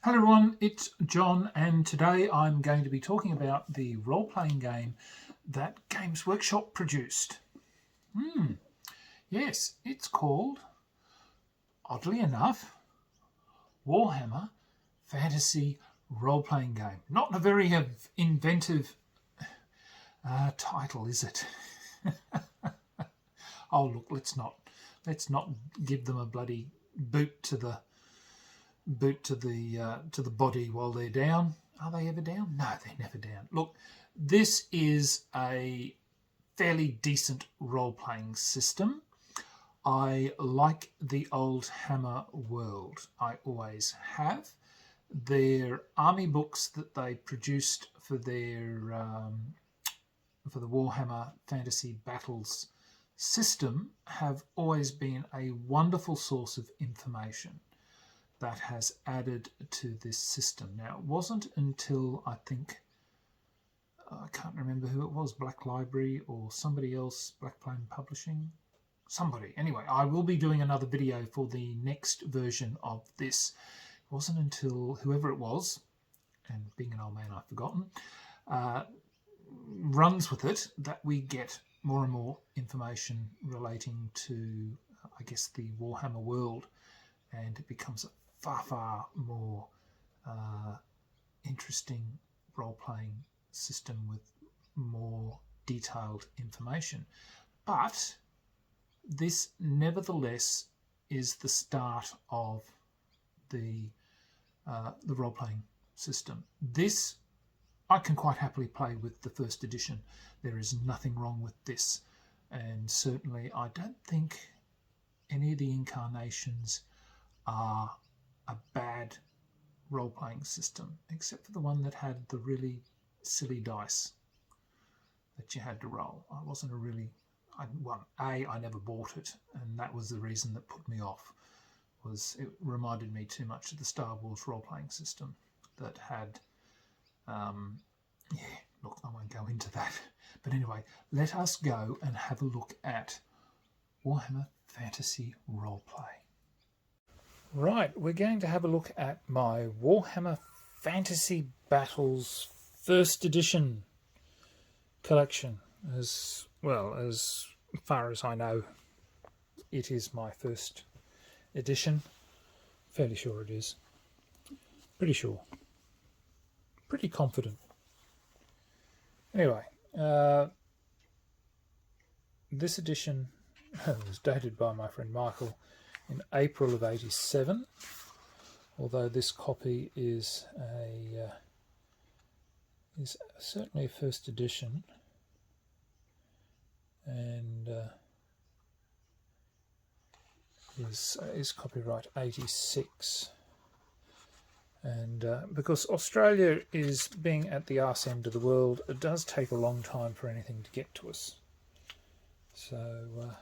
Hello everyone, it's John, and today I'm going to be talking about the role-playing game that Games Workshop produced. Yes, it's called, oddly enough, Warhammer Fantasy Role-Playing Game. Not a very inventive title, is it? Oh look, let's not give them a bloody boot to the body while they're down. Are they ever down? No, they're never down. Look, this is a fairly decent role-playing system. I like the old Hammer world. I always have. Their army books that they produced for their for the Warhammer Fantasy Battles system have always been a wonderful source of information that has added to this system. Now, it wasn't until I think, I can't remember who it was, Black Library or somebody else, Black Flame Publishing, somebody. Anyway, I will be doing another video for the next version of this. It wasn't until whoever it was, and being an old man I've forgotten, runs with it, that we get more and more information relating to, I guess, the Warhammer world, and it becomes a far more interesting role-playing system with more detailed information. But this nevertheless is the start of the role-playing system. This I can quite happily play with the first edition. There is nothing wrong with this, and certainly I don't think any of the incarnations are a bad role-playing system, except for the one that had the really silly dice that you had to roll. I wasn't a really... I never bought it, and that was the reason that put me off, was it reminded me too much of the Star Wars role-playing system that had... look, I won't go into that. But anyway, let us go and have a look at Warhammer Fantasy Roleplay. Right, we're going to have a look at my Warhammer Fantasy Battles First Edition collection. As well, as far as I know, it is my first edition. Fairly sure it is. Pretty sure. Pretty confident. Anyway, this edition was dated by my friend Michael in April of '87, although this copy is certainly a first edition, and is copyright '86. And because Australia is being at the arse end of the world, it does take a long time for anything to get to us. So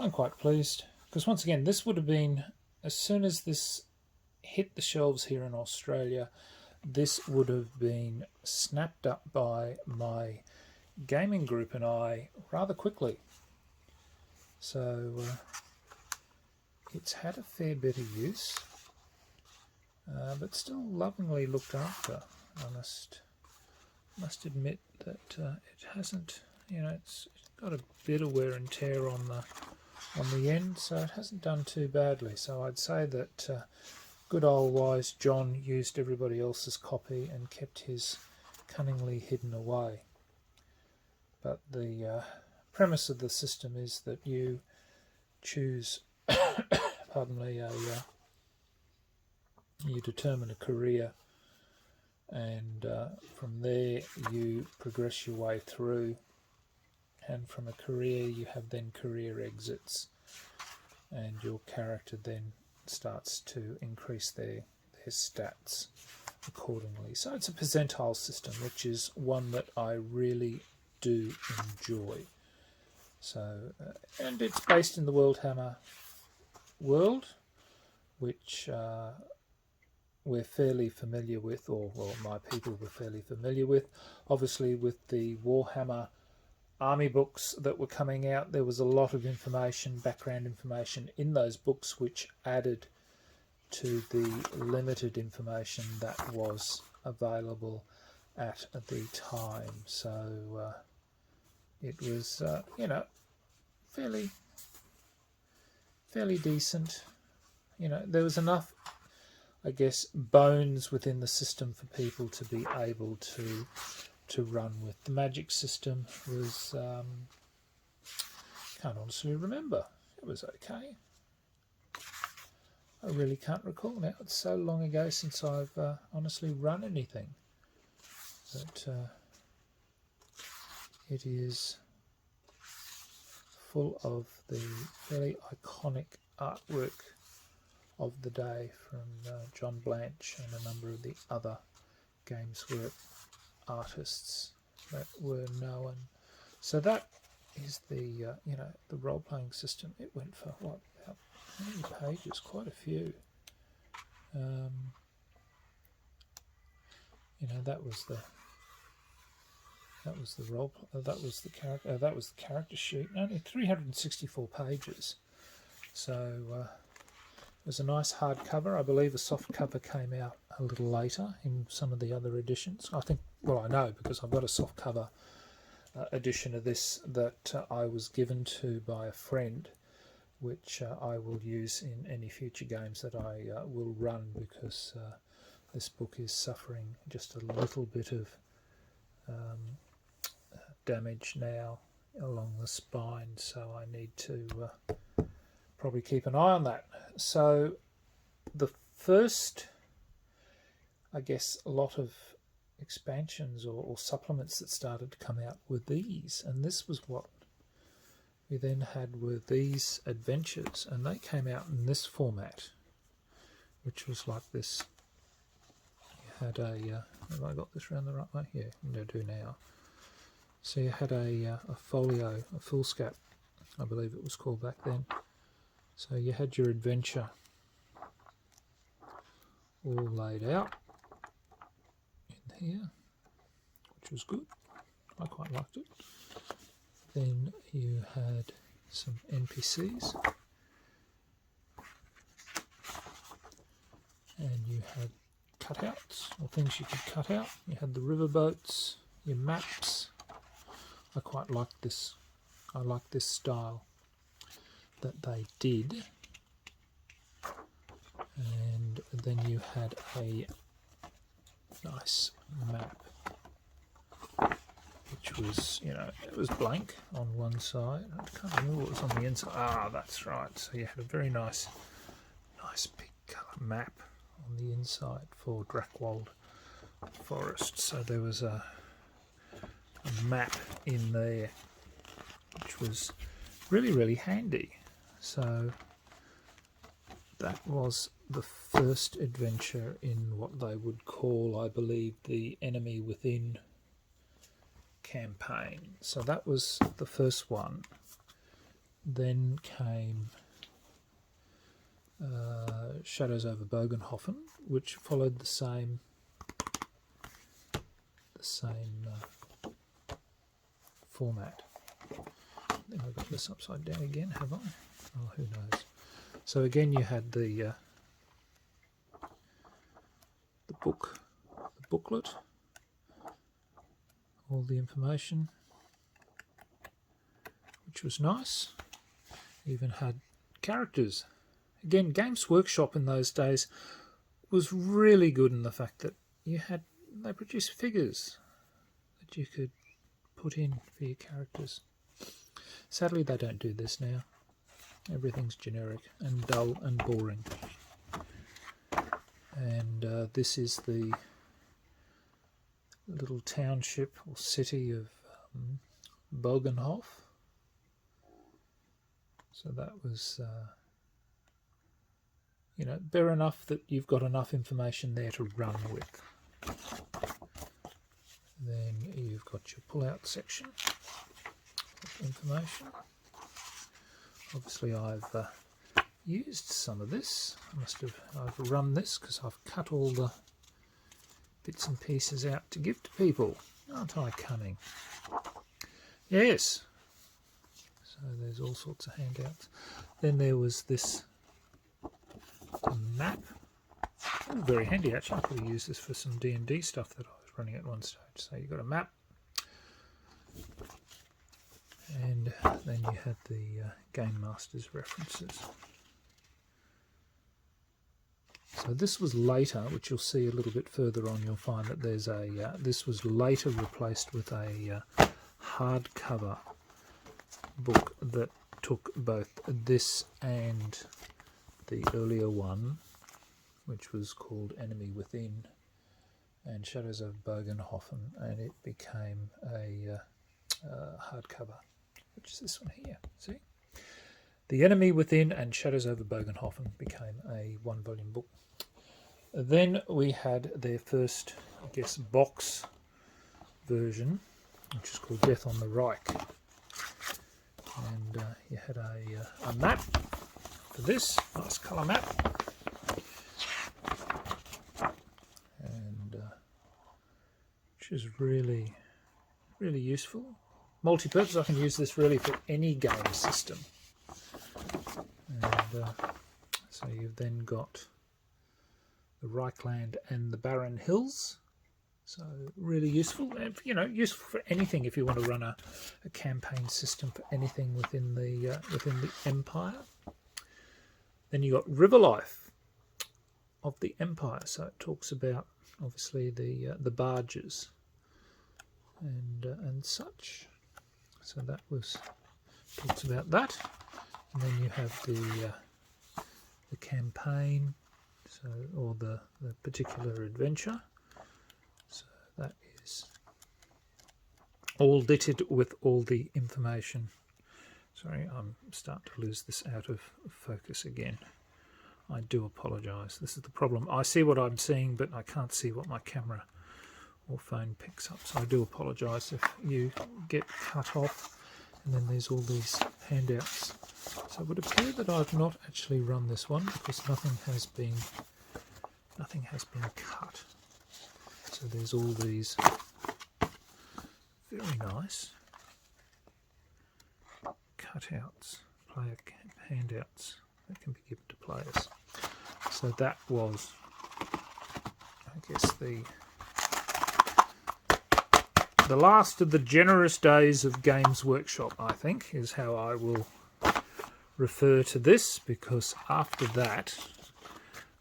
I'm quite pleased, because once again, this would have been, as soon as this hit the shelves here in Australia, this would have been snapped up by my gaming group and I rather quickly. So it's had a fair bit of use. But still lovingly looked after. I must admit that it hasn't, it's got a bit of wear and tear on the end, so it hasn't done too badly. So I'd say that good old wise John used everybody else's copy and kept his cunningly hidden away. But the premise of the system is that you choose, pardon me, you determine a career, and from there you progress your way through, and from a career you have then career exits, and your character then starts to increase their stats accordingly. So it's a percentile system, which is one that I really do enjoy. So and it's based in the Worldhammer world, which we're fairly familiar with, or well, my people were fairly familiar with. Obviously, with the Warhammer army books that were coming out, there was a lot of information, background information in those books, which added to the limited information that was available at the time. So it was, you know, fairly decent. You know, there was enough, I guess, bones within the system for people to be able to run with. The magic system was, can't honestly remember. It was okay. I really can't recall now. It's so long ago since I've honestly run anything. But it is full of the fairly iconic artwork of the day from John Blanche and a number of the other Gameswork artists that were known. So that is the you know, the role-playing system. It went for what, about how many pages? Quite a few. You know, that was the role. That was the character. That was the character sheet. Only 364 pages. So it was a nice hardcover. I believe a soft cover came out a little later in some of the other editions. I think. Well, I know because I've got a soft cover edition of this that I was given to by a friend, which I will use in any future games that I will run, because this book is suffering just a little bit of damage now along the spine, so I need to probably keep an eye on that. So the first, I guess, a lot of expansions or supplements that started to come out were these, and this was what we then had were these adventures, and they came out in this format, which was like this. You had a have I got this around the right way? Yeah, I do now. So you had a folio, a foolscap, I believe it was called back then. So you had your adventure all laid out in here, which was good. I quite liked it. Then you had some NPCs, and you had cutouts, or things you could cut out. You had the riverboats, your maps. I quite liked this. I like this style that they did. And then you had a nice map, which was, you know, it was blank on one side. I can't remember what was on the inside. Ah, that's right. So you had a very nice big colour map on the inside for Drakwold Forest. So there was a map in there, which was really handy. So that was the first adventure in what they would call, I believe, the Enemy Within campaign. So that was the first one. Then came Shadows over Bogenhoffen, which followed the same format. I think I got this upside down again, have I? Oh, who knows. So again, you had the booklet, all the information, which was nice. Even had characters. Again, Games Workshop in those days was really good in the fact that they produced figures that you could put in for your characters. Sadly, they don't do this now. Everything's generic and dull and boring. And this is the little township or city of Bogenhoffen. So that was, you know, fair enough that you've got enough information there to run with. Then you've got your pull-out section of information. Obviously, I've used some of this. I've run this because I've cut all the bits and pieces out to give to people. Aren't I cunning? Yes. So there's all sorts of handouts. Then there was this map, Ooh, very handy actually. I could have used this for some D&D stuff that I was running at one stage. So you've got a map, and then you had the Game Master's references. So this was later, which you'll see a little bit further on. You'll find that there's a this was later replaced with a hardcover book that took both this and the earlier one, which was called Enemy Within and Shadows of Bogenhoffen, and it became a hardcover, which is this one here. See, The Enemy Within and Shadows over Bogenhoffen became a 1-volume book. Then we had their first, I guess, box version, which is called Death on the Reich. And you had a map for this, nice colour map. And which is really, really useful. Multi-purpose, I can use this really for any game system. And so you've then got the Reichland and the Barren Hills. So really useful, you know, useful for anything if you want to run a campaign system for anything within the Empire. Then you got River Life of the Empire. So it talks about obviously the barges and such. So that talks about that. And then you have the campaign, so or the particular adventure. So that is all littered with all the information. Sorry, I'm starting to lose this out of focus again. I do apologise. This is the problem. I see what I'm seeing, but I can't see what my camera or phone picks up. So I do apologise if you get cut off. And then there's all these handouts. So it would appear that I've not actually run this one because nothing has been cut. So there's all these very nice cutouts, player handouts that can be given to players. So that was, I guess, the last of the generous days of Games Workshop, I think, is how I will refer to this, because after that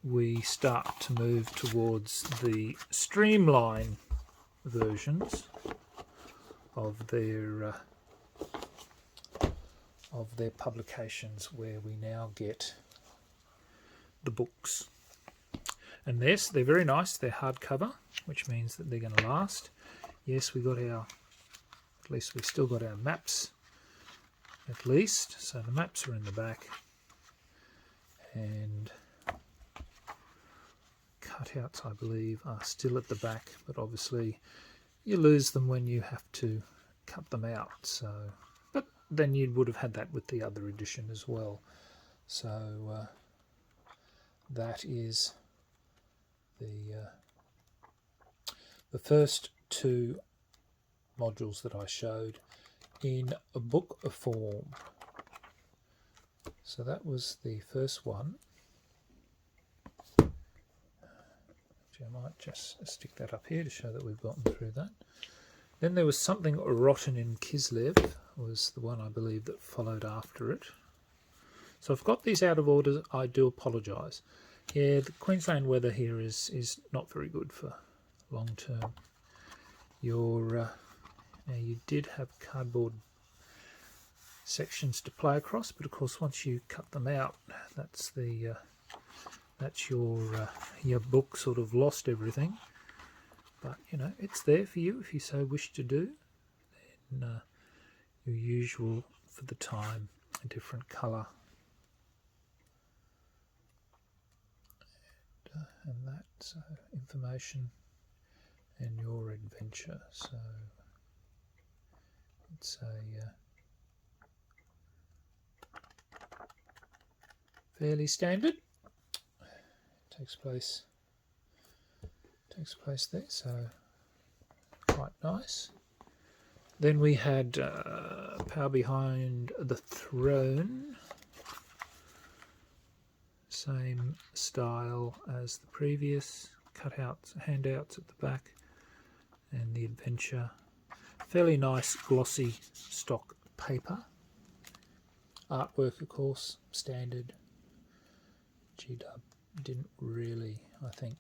we start to move towards the streamline versions of their publications, where we now get the books. And yes, they're very nice. They're hardcover, which means that they're going to last. Yes, we still got our maps, at least. So the maps are in the back, and cutouts, I believe, are still at the back, but obviously you lose them when you have to cut them out. So, but then you would have had that with the other edition as well. So that is the first 2 modules that I showed in a book form. So that was the first one. Actually, I might just stick that up here to show that we've gotten through that. Then there was Something Rotten in Kislev, was the one I believe that followed after it. So I've got these out of order. I do apologise. Yeah, the Queensland weather here is not very good for long term. Now you did have cardboard sections to play across, but of course once you cut them out, that's your book sort of lost everything. But you know, it's there for you if you so wish to do. Then your usual for the time, a different colour, and that, so information and your adventure. So it's a fairly standard. Takes place there, so quite nice. Then we had Power Behind the Throne. Same style as the previous, cutouts, handouts at the back, and the adventure. Fairly nice glossy stock paper. Artwork, of course, standard. G-Dub didn't really, I think,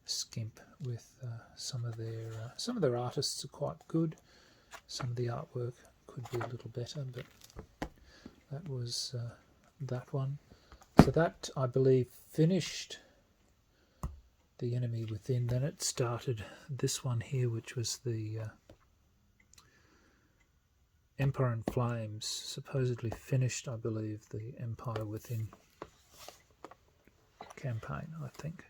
skimp with some of their artists are quite good. Some of the artwork could be a little better, but that was that one. So that, I believe, finished The Enemy Within. Then it started this one here, which was the Empire in Flames. Supposedly finished, I believe, the Empire Within campaign, I think.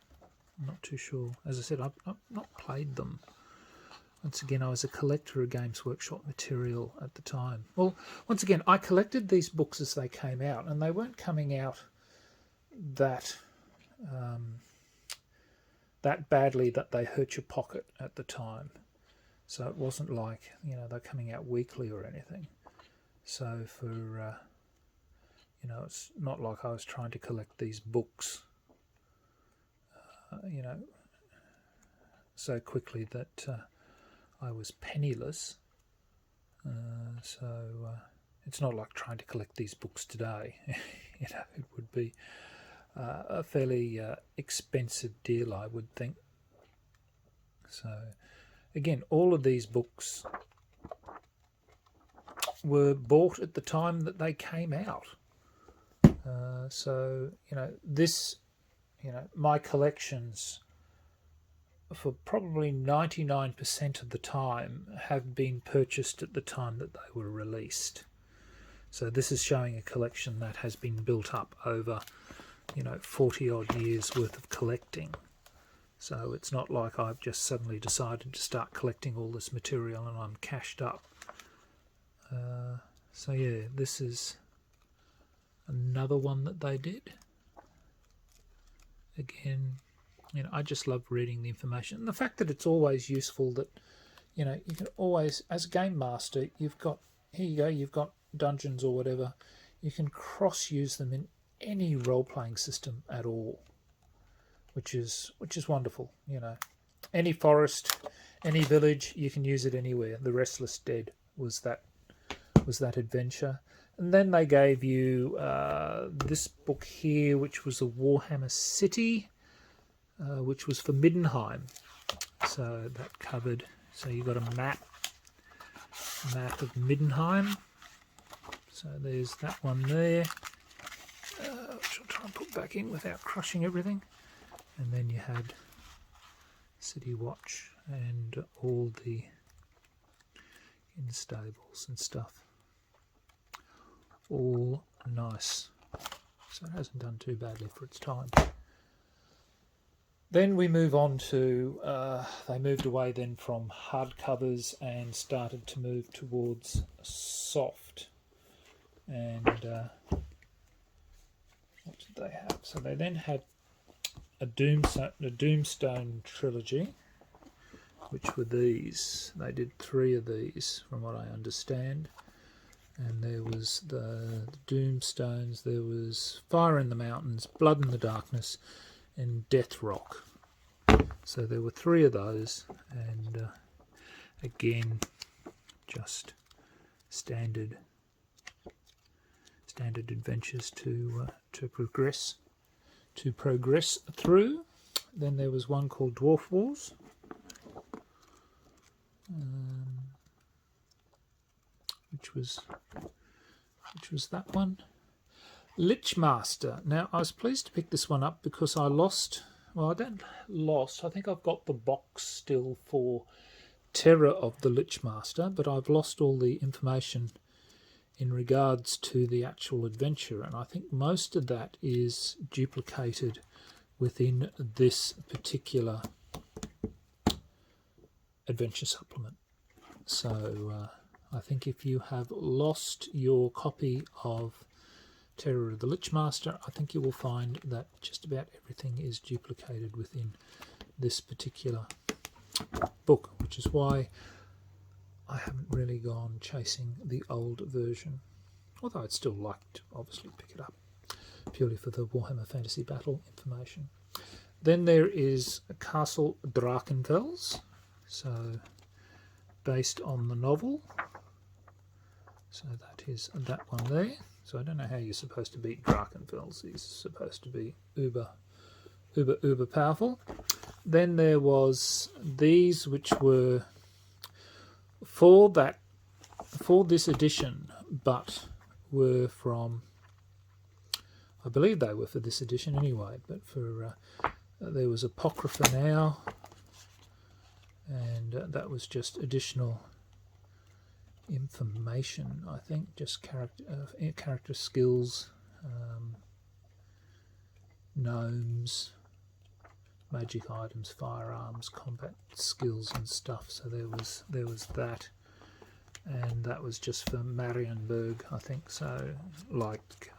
I'm not too sure. As I said, I've not played them. Once again, I was a collector of Games Workshop material at the time. Well, once again, I collected these books as they came out, and they weren't coming out that that badly that they hurt your pocket at the time. So it wasn't like, you know, they're coming out weekly or anything. So for, you know, it's not like I was trying to collect these books, you know, so quickly that I was penniless. So it's not like trying to collect these books today. You know, it would be a fairly expensive deal, I would think. So again, all of these books were bought at the time that they came out. So, you know, this, you know, my collections for probably 99% of the time have been purchased at the time that they were released. So this is showing a collection that has been built up over, you know, 40 odd years worth of collecting. So it's not like I've just suddenly decided to start collecting all this material and I'm cashed up. So yeah, this is another one that they did. Again, you know, I just love reading the information. And the fact that it's always useful that, you know, you can always, as a game master, you've got, here you go, you've got dungeons or whatever. You can cross-use them in any role-playing system at all, which is wonderful, you know. Any forest, any village, you can use it anywhere. The Restless Dead was that adventure. And then they gave you this book here, which was a Warhammer City, which was for Middenheim. So that covered, so you got a map of Middenheim. So there's that one there, which I'll try and put back in without crushing everything. And then you had City Watch and all the instables and stuff. All nice. So it hasn't done too badly for its time. Then we move on to, they moved away then from hardcovers and started to move towards soft. And what did they have? So they then had a Doomstone trilogy, which were these. They did 3 of these, from what I understand. And there was the Doomstones, there was Fire in the Mountains, Blood in the Darkness, and Death Rock. So there were 3 of those, and again, just standard adventures to progress through. Then there was one called Dwarf Wars. Which was that one. Lichmaster. Now, I was pleased to pick this one up because I lost... Well, I think I've got the box still for Terror of the Lichmaster, but I've lost all the information in regards to the actual adventure, and I think most of that is duplicated within this particular adventure supplement. So I think if you have lost your copy of Terror of the Lichmaster, I think you will find that just about everything is duplicated within this particular book, which is why I haven't really gone chasing the old version, although I'd still like to obviously pick it up. purely for the Warhammer Fantasy Battle information. Then there is Castle Drachenfels, so based on the novel. So that is that one there. So I don't know how you're supposed to beat Drachenfels. He's supposed to be uber powerful. Then there was these, which were for this edition, but were from, I believe they were for this edition anyway, but for there was Apocrypha Now, and that was just additional information, I think, just character skills, gnomes, magic items, firearms, combat skills and stuff. So there was that, and that was just for Marienburg, I think. So like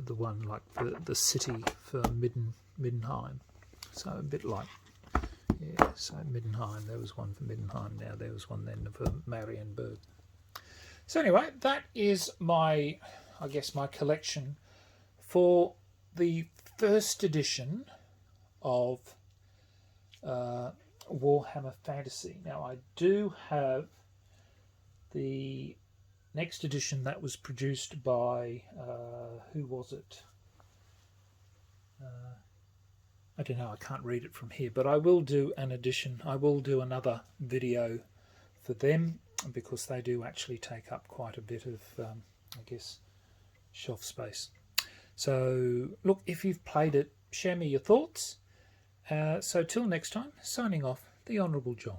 the one like the city for Middenheim. So a bit like, yeah, so Middenheim, there was one for Middenheim, now there was one then for Marienburg. So anyway, that is my, I guess, my collection for the first edition of Warhammer Fantasy. Now I do have the next edition that was produced by, who was it? I don't know, I can't read it from here, but I will do an edition. I will do another video for them, because they do actually take up quite a bit of, I guess, shelf space. So look, if you've played it, share me your thoughts. So till next time, signing off, the Honourable John.